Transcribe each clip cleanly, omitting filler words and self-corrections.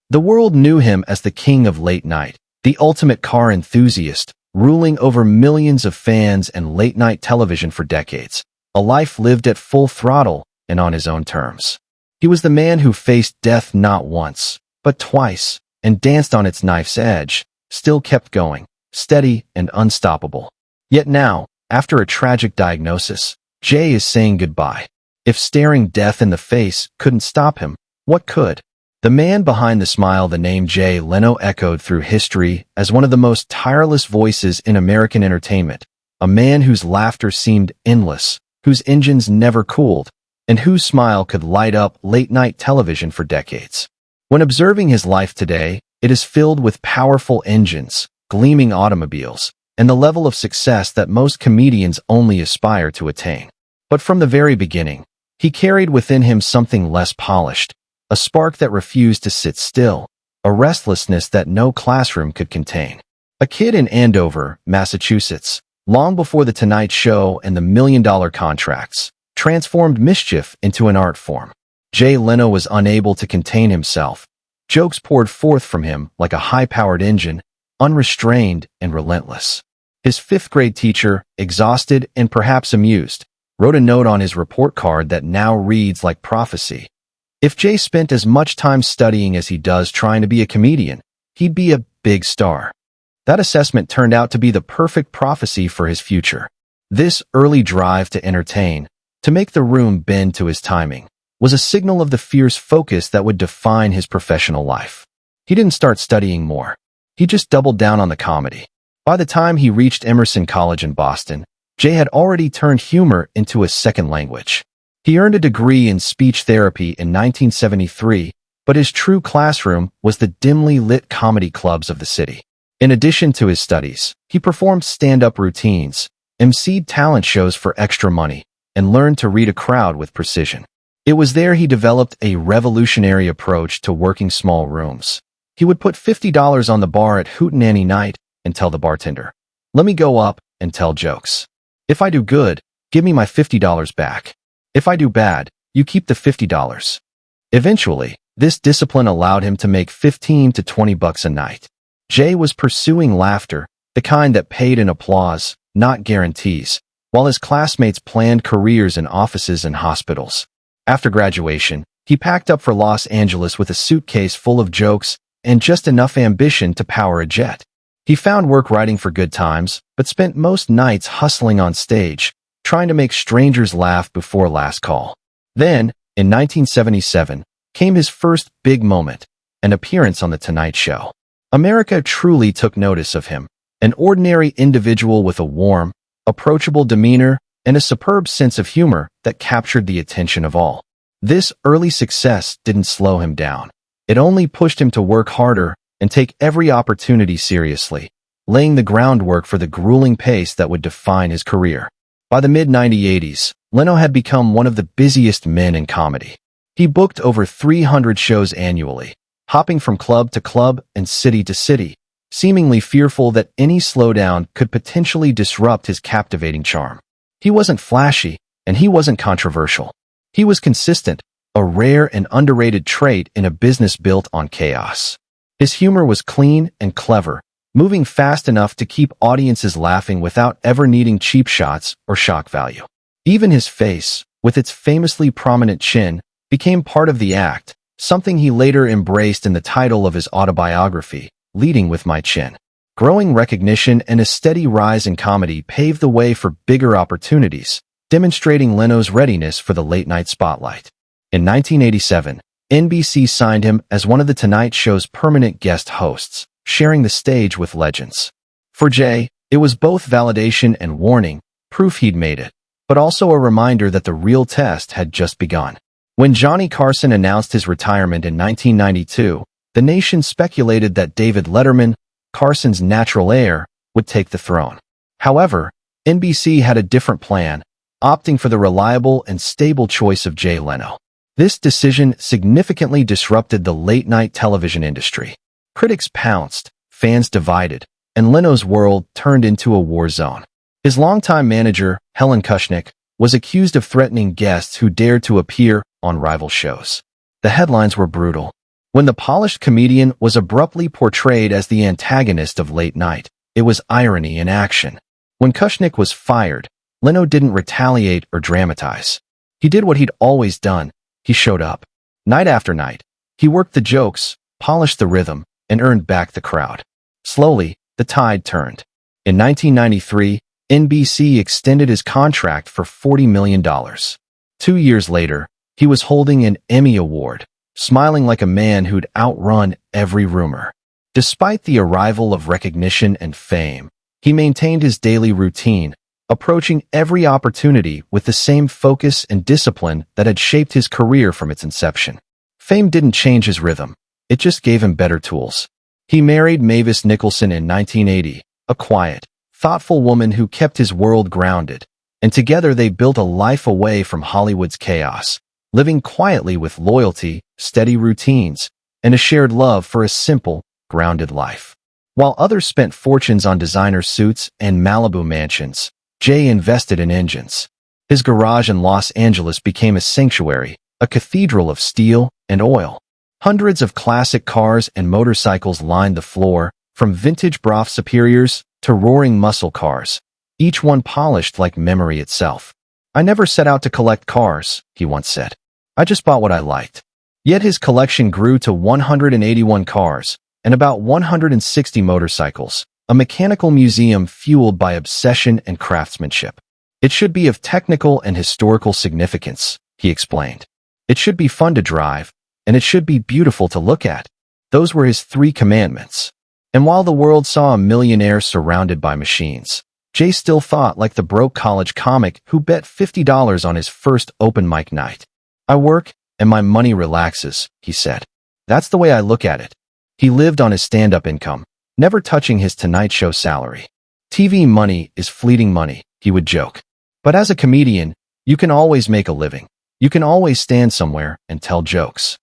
The world knew him as the king of late night, the ultimate car enthusiast, ruling over millions of fans and late-night television for decades, a life lived at full throttle and on his own terms. He was the man who faced death not once, but twice, and danced on its knife's edge, still kept going, steady and unstoppable. Yet now, after a tragic diagnosis, Jay is saying goodbye. If staring death in the face couldn't stop him, what could? The man behind the smile, the name Jay Leno, echoed through history as one of the most tireless voices in American entertainment, a man whose laughter seemed endless, whose engines never cooled, and whose smile could light up late-night television for decades. When observing his life today, it is filled with powerful engines, gleaming automobiles, and the level of success that most comedians only aspire to attain. But from the very beginning, he carried within him something less polished, a spark that refused to sit still, a restlessness that no classroom could contain. A kid in Andover, Massachusetts, long before The Tonight Show and the million-dollar contracts, transformed mischief into an art form. Jay Leno was unable to contain himself. Jokes poured forth from him like a high-powered engine, unrestrained and relentless. His fifth-grade teacher, exhausted and perhaps amused, wrote a note on his report card that now reads like prophecy. If Jay spent as much time studying as he does trying to be a comedian, he'd be a big star. That assessment turned out to be the perfect prophecy for his future. This early drive to entertain, to make the room bend to his timing, was a signal of the fierce focus that would define his professional life. He didn't start studying more. He just doubled down on the comedy. By the time he reached Emerson College in Boston, Jay had already turned humor into a second language. He earned a degree in speech therapy in 1973, but his true classroom was the dimly lit comedy clubs of the city. In addition to his studies, he performed stand-up routines, emceed talent shows for extra money, and learned to read a crowd with precision. It was there he developed a revolutionary approach to working small rooms. He would put $50 on the bar at Hootenanny night and tell the bartender, "Let me go up and tell jokes. If I do good, give me my $50 back. If I do bad, you keep the $50. Eventually, this discipline allowed him to make $15 to $20 a night. Jay was pursuing laughter, the kind that paid in applause, not guarantees, while his classmates planned careers in offices and hospitals. After graduation, he packed up for Los Angeles with a suitcase full of jokes and just enough ambition to power a jet. He found work writing for Good Times, but spent most nights hustling on stage, trying to make strangers laugh before last call. Then, in 1977, came his first big moment, an appearance on The Tonight Show. America truly took notice of him, an ordinary individual with a warm, approachable demeanor and a superb sense of humor that captured the attention of all. This early success didn't slow him down. It only pushed him to work harder and take every opportunity seriously, laying the groundwork for the grueling pace that would define his career. By the mid-1980s, Leno had become one of the busiest men in comedy. He booked over 300 shows annually, hopping from club to club and city to city, seemingly fearful that any slowdown could potentially disrupt his captivating charm. He wasn't flashy, and he wasn't controversial. He was consistent, a rare and underrated trait in a business built on chaos. His humor was clean and clever, moving fast enough to keep audiences laughing without ever needing cheap shots or shock value. Even his face, with its famously prominent chin, became part of the act, something he later embraced in the title of his autobiography, Leading with My Chin. Growing recognition and a steady rise in comedy paved the way for bigger opportunities, demonstrating Leno's readiness for the late-night spotlight. In 1987, NBC signed him as one of The Tonight Show's permanent guest hosts, sharing the stage with legends. For Jay, it was both validation and warning, proof he'd made it, but also a reminder that the real test had just begun. When Johnny Carson announced his retirement in 1992, the nation speculated that David Letterman, Carson's natural heir, would take the throne. However, NBC had a different plan, opting for the reliable and stable choice of Jay Leno. This decision significantly disrupted the late-night television industry. Critics pounced, fans divided, and Leno's world turned into a war zone. His longtime manager, Helen Kushnick, was accused of threatening guests who dared to appear on rival shows. The headlines were brutal. When the polished comedian was abruptly portrayed as the antagonist of Late Night, it was irony in action. When Kushnick was fired, Leno didn't retaliate or dramatize. He did what he'd always done. He showed up. Night after night, he worked the jokes, polished the rhythm, and earned back the crowd. Slowly, the tide turned. In 1993, NBC extended his contract for $40 million. 2 years later, he was holding an Emmy Award, smiling like a man who'd outrun every rumor. Despite the arrival of recognition and fame, he maintained his daily routine, approaching every opportunity with the same focus and discipline that had shaped his career from its inception. Fame didn't change his rhythm. It just gave him better tools. He married Mavis Nicholson in 1980, a quiet, thoughtful woman who kept his world grounded, and together they built a life away from Hollywood's chaos, living quietly with loyalty, steady routines, and a shared love for a simple, grounded life. While others spent fortunes on designer suits and Malibu mansions, Jay invested in engines. His garage in Los Angeles became a sanctuary, a cathedral of steel and oil. Hundreds of classic cars and motorcycles lined the floor, from vintage Brough Superiors to roaring muscle cars, each one polished like memory itself. "I never set out to collect cars," he once said. "I just bought what I liked." Yet his collection grew to 181 cars and about 160 motorcycles, a mechanical museum fueled by obsession and craftsmanship. "It should be of technical and historical significance," he explained. "It should be fun to drive, and it should be beautiful to look at." Those were his 3 commandments. And while the world saw a millionaire surrounded by machines, Jay still thought like the broke college comic who bet $50 on his first open mic night. "I work, and my money relaxes," he said. "That's the way I look at it." He lived on his stand-up income, never touching his Tonight Show salary. "TV money is fleeting money," he would joke. But as a comedian, you can always make a living. You can always stand somewhere and tell jokes.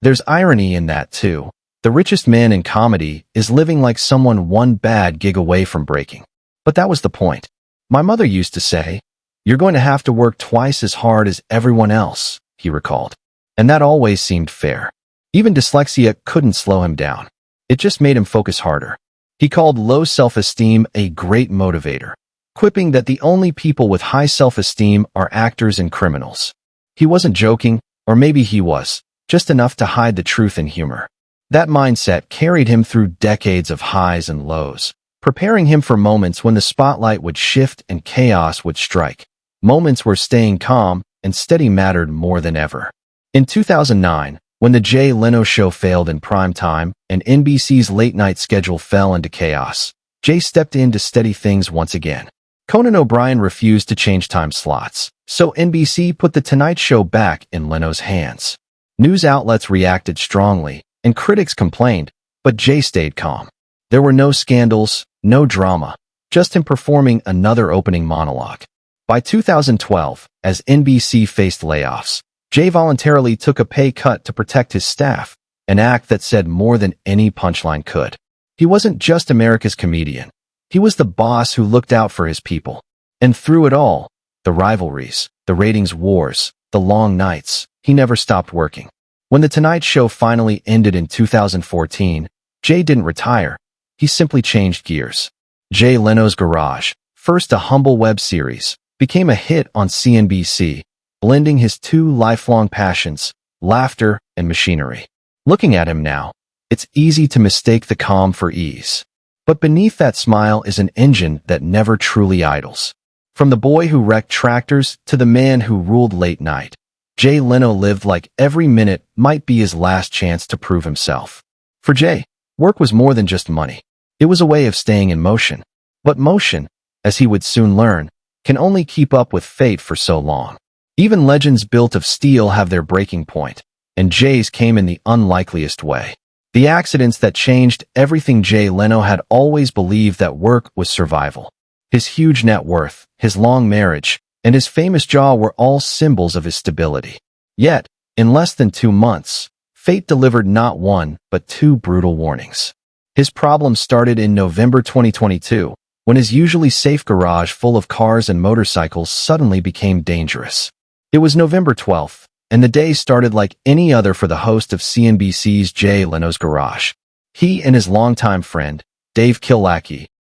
There's irony in that, too. The richest man in comedy is living like someone one bad gig away from breaking. But that was the point. "My mother used to say, 'You're going to have to work twice as hard as everyone else,'" he recalled. And that always seemed fair. Even dyslexia couldn't slow him down. It just made him focus harder. He called low self-esteem a great motivator, quipping that the only people with high self-esteem are actors and criminals. He wasn't joking, or maybe he was, just enough to hide the truth in humor. That mindset carried him through decades of highs and lows, preparing him for moments when the spotlight would shift and chaos would strike, moments where staying calm and steady mattered more than ever. In 2009, when the Jay Leno show failed in prime time and NBC's late-night schedule fell into chaos, Jay stepped in to steady things once again. Conan O'Brien refused to change time slots, so NBC put The Tonight Show back in Leno's hands. News outlets reacted strongly, and critics complained, but Jay stayed calm. There were no scandals, no drama, just him performing another opening monologue. By 2012, as NBC faced layoffs, Jay voluntarily took a pay cut to protect his staff, an act that said more than any punchline could. He wasn't just America's comedian. He was the boss who looked out for his people. And through it all, the rivalries, the ratings wars, the long nights, he never stopped working. When The Tonight Show finally ended in 2014, Jay didn't retire. He simply changed gears. Jay Leno's Garage, first a humble web series, became a hit on CNBC, blending his 2 lifelong passions, laughter and machinery. Looking at him now, it's easy to mistake the calm for ease. But beneath that smile is an engine that never truly idles. From the boy who wrecked tractors to the man who ruled late night, Jay Leno lived like every minute might be his last chance to prove himself. For Jay, work was more than just money. It was a way of staying in motion. But motion, as he would soon learn, can only keep up with fate for so long. Even legends built of steel have their breaking point, and Jay's came in the unlikeliest way. The accidents that changed everything. Jay Leno had always believed that work was survival. His huge net worth, his long marriage, and his famous jaw were all symbols of his stability. Yet, in less than 2 months, fate delivered not 1, but 2 brutal warnings. His problems started in November 2022, when his usually safe garage full of cars and motorcycles suddenly became dangerous. It was November 12th, and the day started like any other for the host of CNBC's Jay Leno's Garage. He and his longtime friend, Dave Killacky,